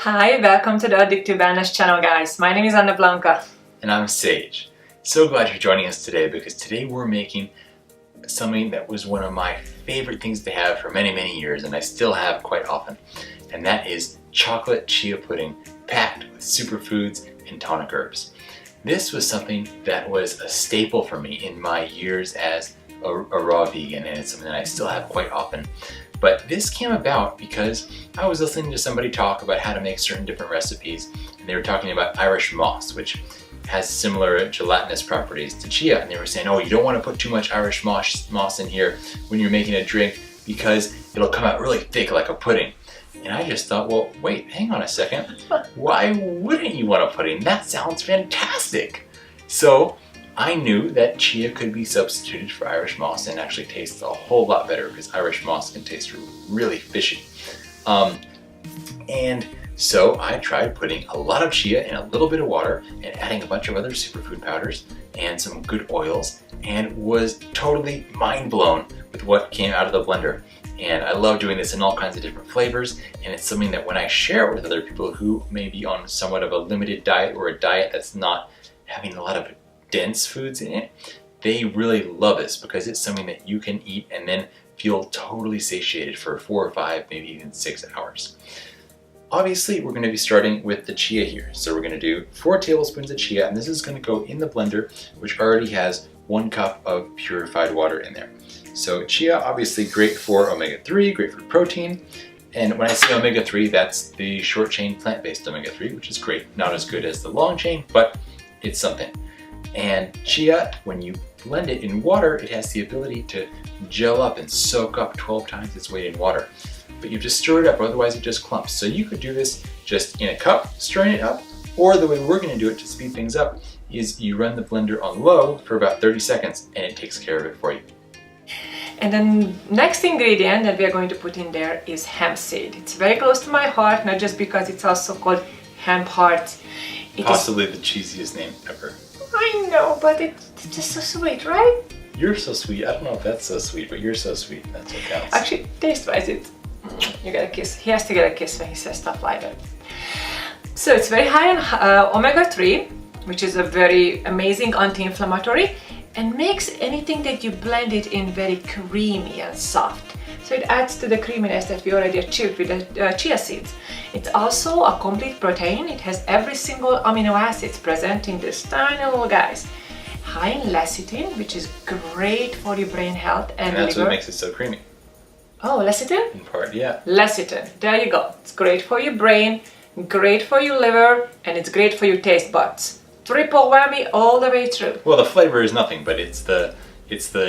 Hi, welcome to the Addictive Wellness channel, guys. My name is Anna Blanca. And I'm Sage. So glad you're joining us today because today we're making something that was one of my favorite things to have for many years, and I still have quite often. And that is chocolate chia pudding packed with superfoods and tonic herbs. This was something that was a staple for me in my years as a raw vegan, and it's something that I still have quite often. But this came about because I was listening to somebody talk about how to make certain different recipes, and they were talking about Irish moss, which has similar gelatinous properties to chia, and they were saying, oh, you don't want to put too much Irish moss in here when you're making a drink because it'll come out really thick like a pudding. And I just thought, well, wait, hang on a second. Why wouldn't you want a pudding? That sounds fantastic. So I knew that chia could be substituted for Irish moss and actually tastes a whole lot better because Irish moss can taste really fishy. And so I tried putting a lot of chia in a little bit of water and adding a bunch of other superfood powders and some good oils, and was totally mind blown with what came out of the blender. And I love doing this in all kinds of different flavors, and it's something that when I share it with other people who may be on somewhat of a limited diet or a diet that's not having a lot of dense foods in it, they really love this because it's something that you can eat and then feel totally satiated for 4 or 5, maybe even 6 hours. Obviously, we're going to be starting with the chia here. So we're going to do 4 tablespoons of chia, and this is going to go in the blender, which already has 1 cup of purified water in there. So chia, obviously great for omega-3, great for protein. And when I say omega-3, that's the short chain plant-based omega-3, which is great. Not as good as the long chain, but it's something. And chia, when you blend it in water, it has the ability to gel up and soak up 12 times its weight in water. But you just stir it up, otherwise it just clumps. So you could do this just in a cup, stirring it up, or the way we're going to do it to speed things up is you run the blender on low for about 30 seconds and it takes care of it for you. And then next ingredient that we are going to put in there is hemp seed. It's very close to my heart, not just because it's also called hemp heart. Possibly the cheesiest name ever. I know, but it's just so sweet, right? You're so sweet. I don't know if that's so sweet, but you're so sweet. That's what counts. Actually, taste-wise, you get a kiss. He has to get a kiss when he says stuff like that. So it's very high in omega-3, which is a very amazing anti-inflammatory, and makes anything that you blend it in very creamy and soft. So it adds to the creaminess that we already achieved with the chia seeds. It's also a complete protein. It has every single amino acids present in this tiny little guys. High in lecithin, which is great for your brain health and that's liver. what makes it so creamy. Oh, lecithin? In part, yeah. Lecithin, there you go. It's great for your brain, great for your liver, and it's great for your taste buds. Triple whammy all the way through. Well, the flavor is nothing, but it's the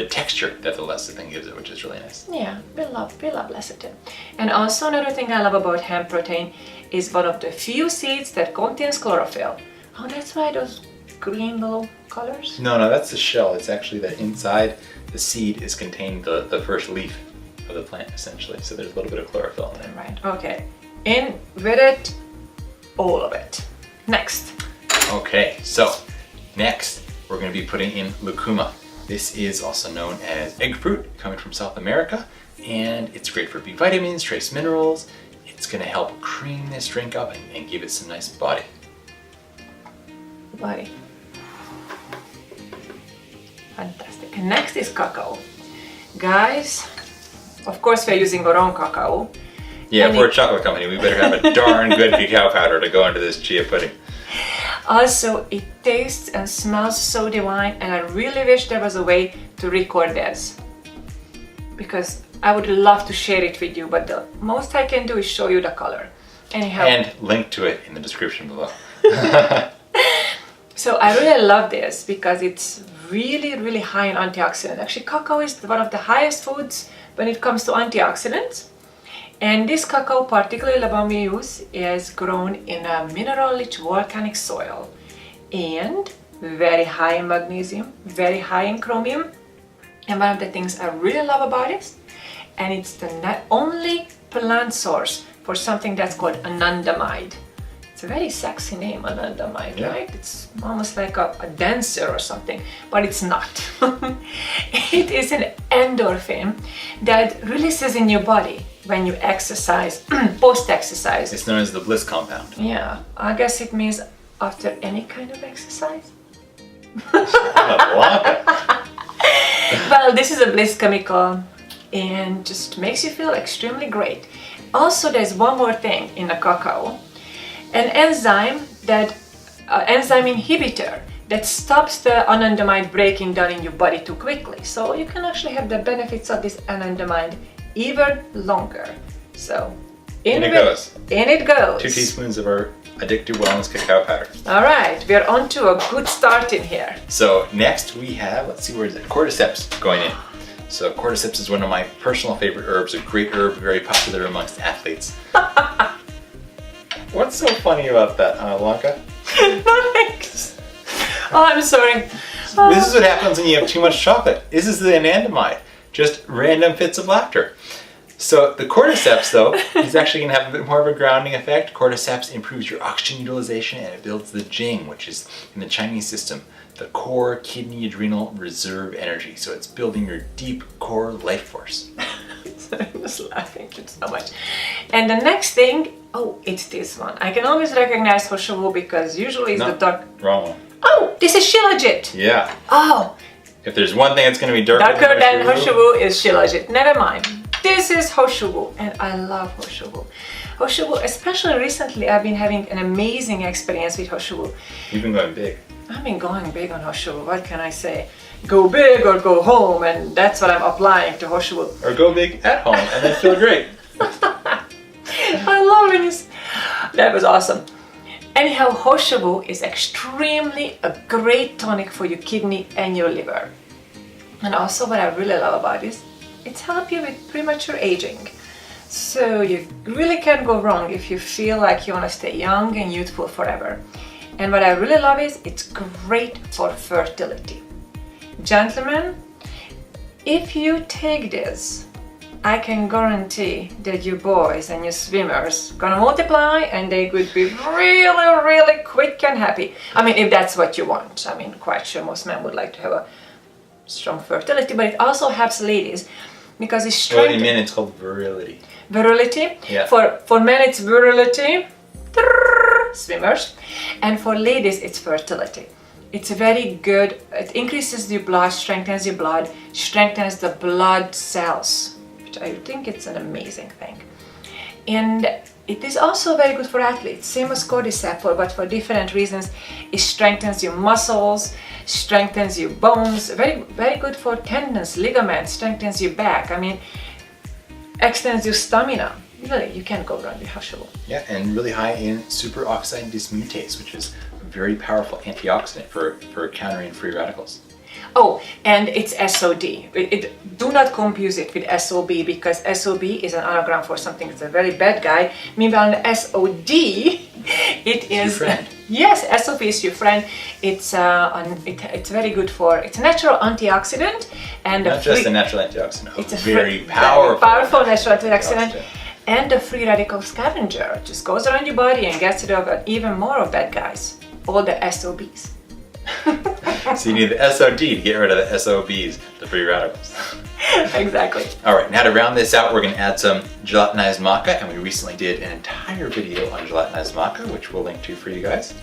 texture that the lecithin gives it, which is really nice. Yeah, we love lecithin. And also another thing I love about hemp protein is one of the few seeds that contains chlorophyll. Oh, that's why those green little colors? No, that's the shell. It's actually that inside the seed is contained the first leaf of the plant, essentially. So there's a little bit of chlorophyll in there. Right, okay. In with it, all of it. Next. Okay, so next we're going to be putting in Lucuma. This is also known as egg fruit, coming from South America, and it's great for B vitamins, trace minerals. It's going to help cream this drink up and give it some nice body. Body. Fantastic. And next is cacao. Guys, of course we're using our own cacao. Yeah, if we're a chocolate company, we better have a darn good cacao powder to go into this chia pudding. Also, it tastes and smells so divine, and I really wish there was a way to record this, because I would love to share it with you, but the most I can do is show you the color. Anyhow. And link to it in the description below. So I really love this because it's really high in antioxidants. Actually, cacao is one of the highest foods when it comes to antioxidants. And this cacao, particularly the one we use, is grown in a mineral-rich volcanic soil and very high in magnesium, very high in chromium. And one of the things I really love about it, and it's the only plant source for something that's called anandamide. It's It's a very sexy name, anandamide, Yeah. right? It's almost like a dancer or something, but it's not. It is an endorphin that releases in your body when you exercise, post-exercise. It's known as the bliss compound. Yeah, I guess it means after any kind of exercise. Well, this is a bliss chemical and just makes you feel extremely great. Also, there's one more thing in the cacao, an enzyme inhibitor that stops the anandamide breaking down in your body too quickly. So you can actually have the benefits of this anandamide even longer. So in it goes. 2 teaspoons of our Addictive Wellness cacao powder. All right, we are on to a good start in here. So next we have, let's see, where is it? Cordyceps going in. So Cordyceps is one of my personal favorite herbs, a great herb, very popular amongst athletes. What's so funny about that, Blanca? Thanks. Oh, I'm sorry. This is what happens when you have too much chocolate. This is the anandamide, just random fits of laughter. So the Cordyceps, though, is actually going to have a bit more of a grounding effect. Cordyceps improves your oxygen utilization and it builds the Jing, which is in the Chinese system, the core kidney adrenal reserve energy. So it's building your deep core life force. I'm just laughing so much. And the next thing, oh, it's this one. I can always recognize Hoshobu because usually it's the dark. Wrong one. Oh, this is Shilajit. Yeah. Oh. If there's one thing that's going to be darker than Hoshobu is Shilajit. Never mind. This is Hoshobu, and I love Hoshobu. Hoshobu, especially recently, I've been having an amazing experience with Hoshobu. You've been going big. I've been going big on Hoshobu. What can I say? Go big or go home, and that's what I'm applying to Hoshobu. Or go big at home and then feel great. I love it. That was awesome. Anyhow, Hoshobu is extremely a great tonic for your kidney and your liver. And also what I really love about this, it's help you with premature aging. So you really can't go wrong if you feel like you want to stay young and youthful forever. And what I really love is it's great for fertility. Gentlemen, if you take this, I can guarantee that your boys and your swimmers gonna multiply and they could be really, really quick and happy. I mean, if that's what you want. I mean, quite sure most men would like to have a strong fertility, but it also helps ladies because it's strength. Well, in men it's called virility. Virility? Yeah. For men it's virility, swimmers, and for ladies it's fertility. It's very good. It increases your blood, strengthens your blood, strengthens the blood cells, which I think it's an amazing thing. And it is also very good for athletes, same as Cordyceps, but for different reasons. It strengthens your muscles, strengthens your bones, very, very good for tendons, ligaments, strengthens your back. I mean, extends your stamina. Really, you can't go wrong with Hoshobu. Yeah, and really high in superoxide dismutase, which is a very powerful antioxidant for countering free radicals. Oh, and it's SOD. Do not confuse it with SOB because SOB is an anagram for something that's a very bad guy. Meanwhile, an SOD, it is your friend. Yes, SOB is your friend. It's very good for. It's a natural antioxidant and not just a natural antioxidant. It's a very powerful natural antioxidant. And the free radical scavenger just goes around your body and gets rid of even more of bad guys. All the SOBs. So you need the SOD to get rid of the SOBs, the free radicals. Exactly. All right, now to round this out, we're going to add some gelatinized maca, and we recently did an entire video on gelatinized maca, which we'll link to for you guys.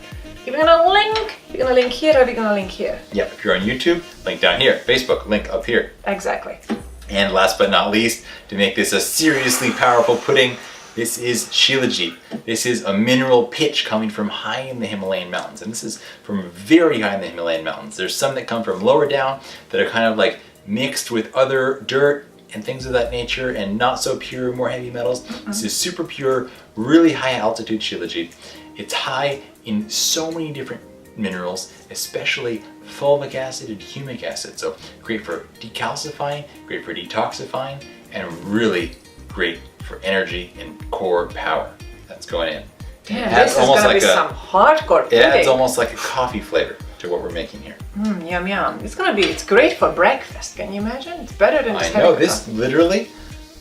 We're gonna link here, or we're gonna link here. Yep, if you're on YouTube, link down here. Facebook, link up here. Exactly. And last but not least, to make this a seriously powerful pudding, this is Shilajit. This is a mineral pitch coming from high in the Himalayan mountains. And this is from very high in the Himalayan mountains. There's some that come from lower down that are kind of like mixed with other dirt and things of that nature and not so pure, more heavy metals. This is super pure, really high altitude Shilajit. It's high in so many different minerals, especially fulvic acid and humic acid. So great for decalcifying, great for detoxifying, and really great for energy and core power. That's going in. Damn, this is gonna be some hardcore pudding. Yeah, it's almost like a coffee flavor to what we're making here. Yum yum. It's great for breakfast. Can you imagine? It's better than just I know, having coffee.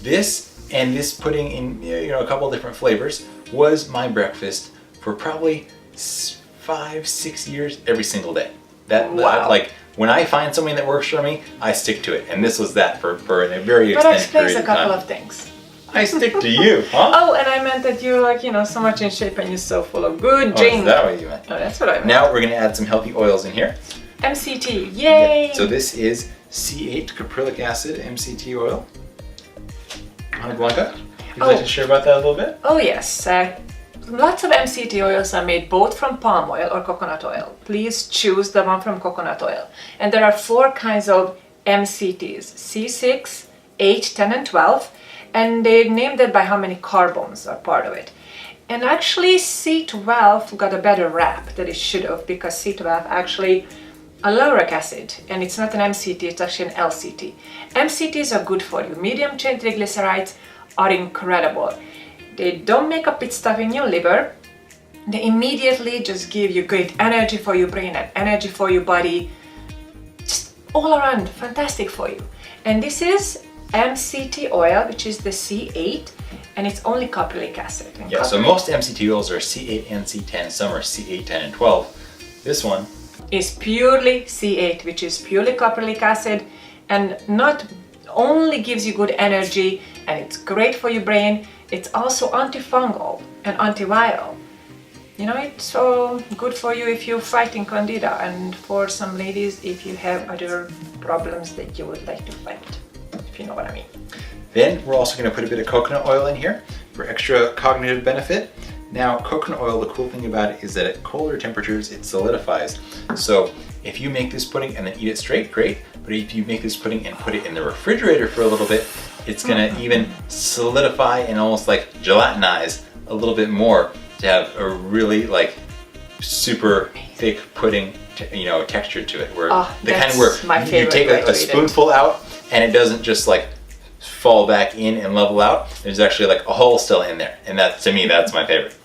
this and this pudding in a couple different flavors was my breakfast for probably 5-6 years every single day. Wow. Like when I find something that works for me, I stick to it. And this was that for a very But extended period explains a of time. couple of things. I stick to you, huh? Oh, and I meant that you're like, so much in shape and you're so full of good Oh, drink. is that what you meant? Oh, that's what I meant. Now we're gonna add some healthy oils in here. MCT, yay! Yep. So this is C8 caprylic acid MCT oil. Blanca, would you like to share about that a little bit? Oh yes, lots of MCT oils are made both from palm oil or coconut oil. Please choose the one from coconut oil. And there are 4 kinds of MCTs, C6, 8, 10 and 12. And they named it by how many carbons are part of it. And actually C12 got a better rap than it should have, because C12 actually a lauric acid, and it's not an MCT, it's actually an LCT. MCTs are good for you. Medium chain triglycerides are incredible. They don't make a pit stop in your liver. They immediately just give you great energy for your brain and energy for your body. Just all around fantastic for you. And this is MCT oil, which is the C8, and it's only caprylic acid. And yeah, so most MCT oils are C8 and C10, some are C8, 10, and 12. This one is purely C8, which is purely caprylic acid, and not only gives you good energy and it's great for your brain, it's also antifungal and antiviral. It's so good for you if you're fighting candida, and for some ladies if you have other problems that you would like to fight, if you know what I mean. Then we're also going to put a bit of coconut oil in here for extra cognitive benefit. Now, coconut oil, the cool thing about it is that at colder temperatures, it solidifies. So if you make this pudding and then eat it straight, great. But if you make this pudding and put it in the refrigerator for a little bit, it's gonna even solidify and almost like gelatinize a little bit more to have a really like super thick pudding, texture to it. Where the kind where you take a spoonful out and it doesn't just like fall back in and level out. There's actually like a hole still in there, and that, to me, that's my favorite.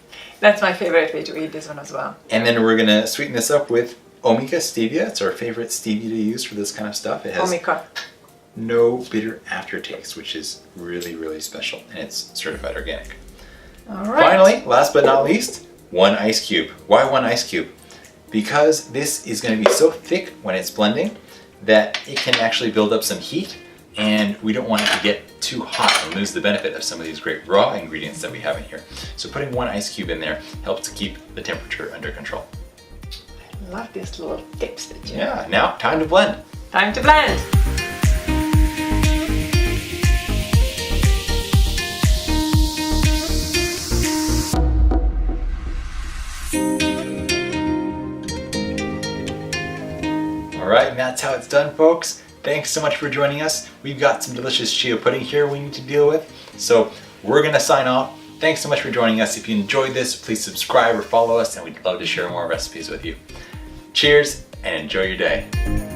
That's my favorite way to eat this one as well. And then we're gonna sweeten this up with Omica stevia. It's our favorite stevia to use for this kind of stuff. It has no bitter aftertaste, which is really, really special, and it's certified organic. All right. Finally, last but not least, 1 ice cube. Why 1 ice cube? Because this is going to be so thick when it's blending that it can actually build up some heat, and we don't want it to get too hot and lose the benefit of some of these great raw ingredients that we have in here. So putting 1 ice cube in there helps to keep the temperature under control. I love these little tips that you Yeah, now time to blend. Time to blend. All right, and that's how it's done, folks. Thanks so much for joining us. We've got some delicious chia pudding here we need to deal with. So we're gonna sign off. Thanks so much for joining us. If you enjoyed this, please subscribe or follow us, and we'd love to share more recipes with you. Cheers and enjoy your day.